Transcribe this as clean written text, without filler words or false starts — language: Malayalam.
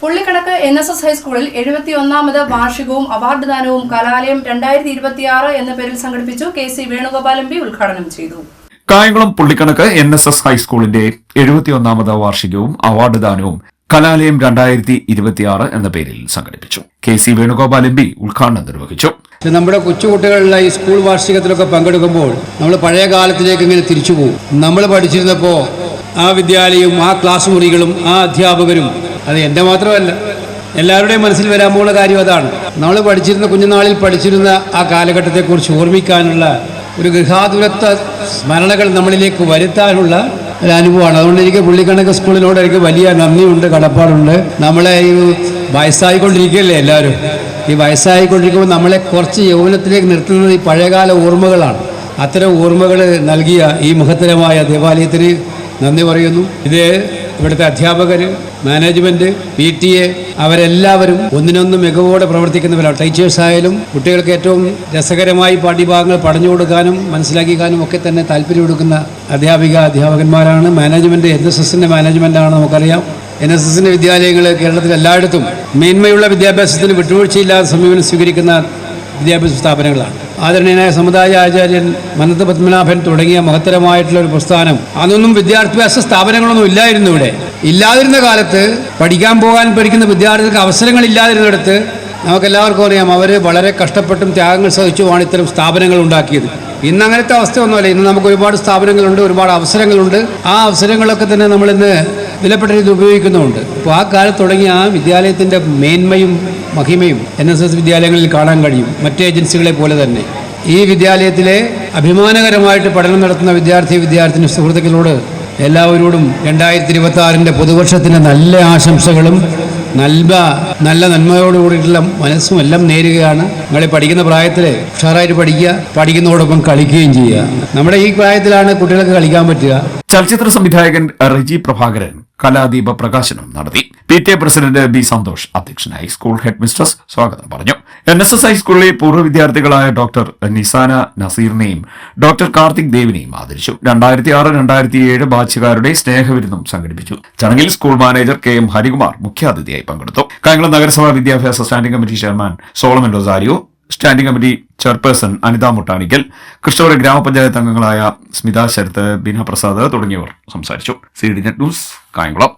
പുള്ളിക്കണക്ക് NSS ഹൈസ്കൂളിൽ 71ാമത് വാർഷികവും അവാർഡ് ദാനവും കലാലയം 2026 എന്ന പേരിൽ സംഘടിപ്പിച്ചു. KC വേണുഗോപാൽ MP ഉദ്ഘാടനം ചെയ്തു. കായംകുളം പുള്ളിക്കണക്ക് NSS ഹൈസ്കൂളിന്റെ 71ാമത് വാർഷികവും അവാർഡ് ദാനവും കലാലയം 2026 എന്ന പേരിൽ സംഘടിപ്പിച്ചു. KC വേണുഗോപാൽ MP ഉദ്ഘാടനം നിർവഹിച്ചു. നമ്മുടെ കൊച്ചുകുട്ടികളുടെ ഈ സ്കൂൾ വാർഷികത്തിലൊക്കെ പങ്കെടുക്കുമ്പോൾ നമ്മൾ പഴയ കാലത്തിലേക്ക് ഇങ്ങനെ തിരിച്ചു പോകും. നമ്മൾ പഠിച്ചിരുന്നപ്പോൾ ആ വിദ്യാലയവും ആ ക്ലാസ് മുറികളും ആ അധ്യാപകരും, അത് എൻ്റെ മാത്രമല്ല എല്ലാവരുടെയും മനസ്സിൽ വരാൻ പോകുന്ന കാര്യം അതാണ്. നമ്മൾ പഠിച്ചിരുന്ന കുഞ്ഞുനാളിൽ പഠിച്ചിരുന്ന ആ കാലഘട്ടത്തെക്കുറിച്ച് ഓർമ്മിക്കാനുള്ള ഒരു ഗൃഹാതുരത്വ സ്മരണകൾ നമ്മളിലേക്ക് വരുത്താനുള്ള ഒരു അനുഭവമാണ്. അതുകൊണ്ട് എനിക്ക് പുള്ളിക്കണക്ക് സ്കൂളിനോട് എനിക്ക് വലിയ നന്ദിയുണ്ട്, കടപ്പാടുണ്ട്. നമ്മളെ ഈ വയസ്സായിക്കൊണ്ടിരിക്കുകയല്ലേ എല്ലാവരും. ഈ വയസ്സായിക്കൊണ്ടിരിക്കുമ്പോൾ നമ്മളെ കുറച്ച് യൗവനത്തിലേക്ക് നിർത്തുന്നത് ഈ പഴയകാല ഓർമ്മകളാണ്. അത്തരം ഓർമ്മകൾ നൽകിയ ഈ മഹത്തരമായ ദേവാലയത്തിന് നന്ദി പറയുന്നു. ഇത് ഇവിടുത്തെ അധ്യാപകർ, മാനേജ്മെൻറ്റ്, PTA അവരെല്ലാവരും ഒന്നിനൊന്ന് മികവോടെ പ്രവർത്തിക്കുന്നവരാണ്. ടീച്ചേഴ്സായാലും കുട്ടികൾക്ക് ഏറ്റവും രസകരമായി പാഠ്യഭാഗങ്ങൾ പഠിച്ചു കൊടുക്കാനും മനസ്സിലാക്കിക്കാനും ഒക്കെ തന്നെ താല്പര്യം കൊടുക്കുന്ന അധ്യാപകന്മാരാണ്. മാനേജ്മെൻറ്റ് NSSൻ്റെ മാനേജ്മെൻറ്റാണ് നമുക്കറിയാം. NSSൻ്റെ വിദ്യാലയങ്ങൾ കേരളത്തിൽ എല്ലായിടത്തും മേന്മയുള്ള വിദ്യാഭ്യാസത്തിന് വിട്ടുവീഴ്ചയില്ലാതെ സമീപനം സ്വീകരിക്കുന്ന വിദ്യാഭ്യാസ സ്ഥാപനങ്ങളാണ്. ആദരണീയനായ സമുദായ ആചാര്യൻ മന്നത്ത് പത്മനാഭൻ തുടങ്ങിയ മഹത്തരമായിട്ടുള്ള ഒരു പ്രസ്ഥാനം. അതൊന്നും വിദ്യാഭ്യാസ സ്ഥാപനങ്ങളൊന്നും ഇല്ലായിരുന്നു. ഇവിടെ ഇല്ലാതിരുന്ന കാലത്ത് പഠിക്കാൻ പഠിക്കുന്ന വിദ്യാർത്ഥികൾക്ക് അവസരങ്ങളില്ലാതിരുന്നിടത്ത് നമുക്കെല്ലാവർക്കും അറിയാം, അവർ വളരെ കഷ്ടപ്പെട്ടും ത്യാഗങ്ങൾ സഹിച്ചുമാണ് ഇത്തരം സ്ഥാപനങ്ങൾ ഉണ്ടാക്കിയത്. ഇന്ന് അങ്ങനത്തെ അവസ്ഥയൊന്നുമല്ല. ഇന്ന് നമുക്ക് ഒരുപാട് സ്ഥാപനങ്ങളുണ്ട്, ഒരുപാട് അവസരങ്ങളുണ്ട്. ആ അവസരങ്ങളൊക്കെ തന്നെ നമ്മളിന്ന് വിലപ്പെട്ട രീതി ഉപയോഗിക്കുന്നുമുണ്ട്. അപ്പോൾ ആ കാലത്ത് തുടങ്ങിയ ആ വിദ്യാലയത്തിൻ്റെ മേന്മയും മഹിമയും NSS വിദ്യാലയങ്ങളിൽ കാണാൻ കഴിയും. മറ്റ് ഏജൻസികളെ പോലെ തന്നെ ഈ വിദ്യാലയത്തിലെ അഭിമാനകരമായിട്ട് പഠനം നടത്തുന്ന വിദ്യാർത്ഥിനി സുഹൃത്തുക്കളോട് എല്ലാവരോടും 2026 പുതുവർഷത്തിൻ്റെ നല്ല ആശംസകളും നല്ല നന്മയോടുകൂടിയിട്ടുള്ള മനസ്സും എല്ലാം നേരുകയാണ്. നിങ്ങൾ പഠിക്കുന്ന പ്രായത്തിൽ ഉഷാറായിട്ട് പഠിക്കുക, പഠിക്കുന്നതോടൊപ്പം കളിക്കുകയും ചെയ്യുക. നമ്മുടെ ഈ പ്രായത്തിലാണ് കുട്ടികൾക്ക് കളിക്കാൻ പറ്റുക. ചലച്ചിത്ര സംവിധായകൻ റിജി പ്രഭാകരൻ കലാദീപ പ്രകാശനം നടത്തി. PTA പ്രസിഡന്റ് B സന്തോഷ് അധ്യക്ഷനായി. സ്കൂൾ ഹെഡ് മിസ്ട്രസ് സ്വാഗതം പറഞ്ഞു. NSS ഹൈസ്കൂളിലെ പൂർവ്വ വിദ്യാർത്ഥികളായ ഡോക്ടർ നിസാന നസീറിനെയും ഡോക്ടർ കാർത്തിക് ദേവിനെയും ആദരിച്ചു. 2006-2007 ബാച്ചുകാരുടെ സ്നേഹവിരുന്നും സംഘടിപ്പിച്ചു. ചടങ്ങിൽ സ്കൂൾ മാനേജർ KM ഹരികുമാർ മുഖ്യാതിഥിയായി പങ്കെടുത്തു. കായംകുളം നഗരസഭാ വിദ്യാഭ്യാസ standing committee chairman Solomon Rosario, standing committee chairperson Anitha Muttanikkal, Krishnapuram ഗ്രാമപഞ്ചായത്ത് അംഗങ്ങളായ സ്മിത ശരത്ത്, ബീന പ്രസാദ് തുടങ്ങിയവർ സംസാരിച്ചു. CDNet news, Kayamkulam.